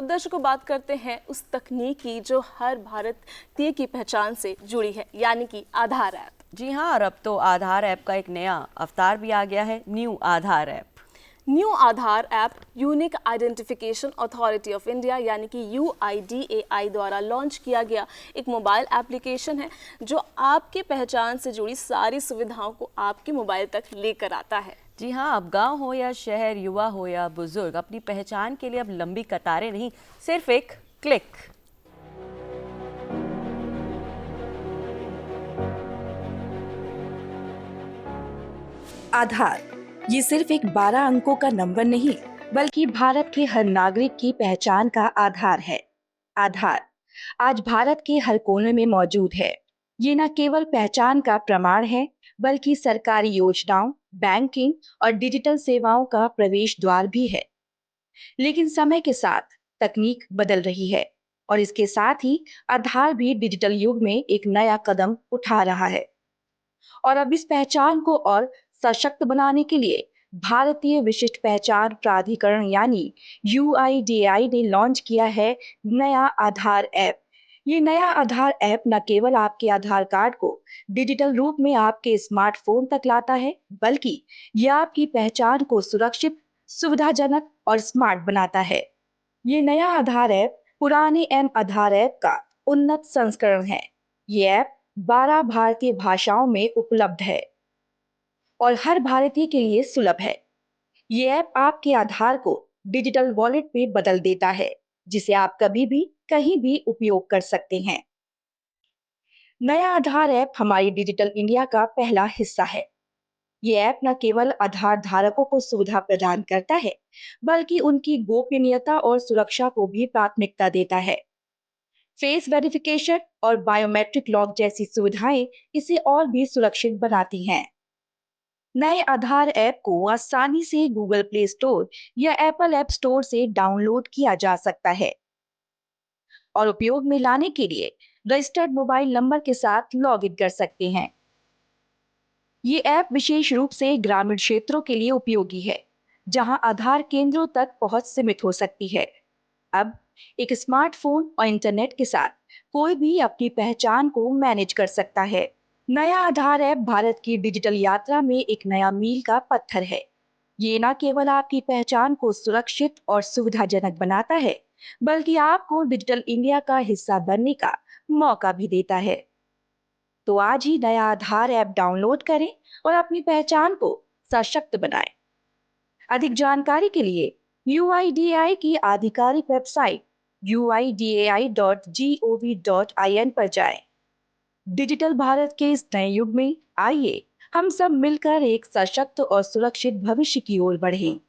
अब दर्शकों बात करते हैं उस तकनीक की जो हर भारतीय की पहचान से जुड़ी है, यानी कि आधार ऐप। जी हाँ, और अब तो आधार ऐप का एक नया अवतार भी आ गया है, new Aadhaar app. New Aadhaar app unique identification authority of India यानी कि UIDAI द्वारा लॉन्च किया गया एक मोबाइल एप्लीकेशन है जो आपके पहचान से जुड़ी सारी सुविधाओं को आपके मोबाइल तक लेकर आता है। जी हाँ, अब गांव हो या शहर, युवा हो या बुजुर्ग, अपनी पहचान के लिए अब लंबी कतारें नहीं, सिर्फ एक क्लिक। आधार ये सिर्फ एक 12 अंकों का नंबर नहीं, बल्कि भारत के हर नागरिक की पहचान का आधार है। आधार आज भारत के हर कोने में मौजूद है। ये न केवल पहचान का प्रमाण है, बल्कि सरकारी योजनाओं, बैंकिंग और डिजिटल सेवाओं का प्रवेश द्वार भी है। लेकिन समय के साथ तकनीक बदल रही है और इसके साथ ही आधार भी डिजिटल युग में एक नया कदम उठा रहा है। और अब इस पहचान को और सशक्त बनाने के लिए भारतीय विशिष्ट पहचान प्राधिकरण यानी UIDAI ने लॉन्च किया है नया आधार ऐप। ये नया आधार ऐप न केवल आपके आधार कार्ड को डिजिटल रूप में आपके स्मार्टफोन तक लाता है, बल्कि यह आपकी पहचान को सुरक्षित, सुविधाजनक और स्मार्ट बनाता है। ये नया आधार ऐप पुराने एम आधार ऐप का उन्नत संस्करण है। ये ऐप 12 भारतीय भाषाओं में उपलब्ध है और हर भारतीय के लिए सुलभ है। ये ऐप आपके आधार को डिजिटल वॉलेट में बदल देता है, जिसे आप कभी भी कहीं भी उपयोग कर सकते हैं। नया आधार ऐप हमारी डिजिटल इंडिया का पहला हिस्सा है। ये ऐप न केवल आधार धारकों को सुविधा प्रदान करता है, बल्कि उनकी गोपनीयता और सुरक्षा को भी प्राथमिकता देता है। फेस वेरिफिकेशन और बायोमेट्रिक लॉक जैसी सुविधाएं इसे और भी सुरक्षित बनाती हैं। नए आधार ऐप को आसानी से गूगल प्ले स्टोर या एप्पल ऐप स्टोर से डाउनलोड किया जा सकता है और उपयोग में लाने के लिए रजिस्टर्ड मोबाइल नंबर के साथ लॉग इन कर सकते हैं। ये ऐप विशेष रूप से ग्रामीण क्षेत्रों के लिए उपयोगी है, जहां आधार केंद्रों तक पहुंच सीमित हो सकती है। अब एक स्मार्टफोन और इंटरनेट के साथ कोई भी अपनी पहचान को मैनेज कर सकता है। नया आधार ऐप भारत की डिजिटल यात्रा में एक नया मील का पत्थर है। ये न केवल आपकी पहचान को सुरक्षित और सुविधाजनक बनाता है, बल्कि आपको डिजिटल इंडिया का हिस्सा बनने का मौका भी देता है। तो आज ही नया आधार ऐप डाउनलोड करें और अपनी पहचान को सशक्त बनाएं। अधिक जानकारी के लिए UIDAI की आधिकारिक वेबसाइट uidai.gov.in पर जाएं। डिजिटल भारत के इस नए युग में आइए हम सब मिलकर एक सशक्त और सुरक्षित भविष्य की ओर बढ़ें।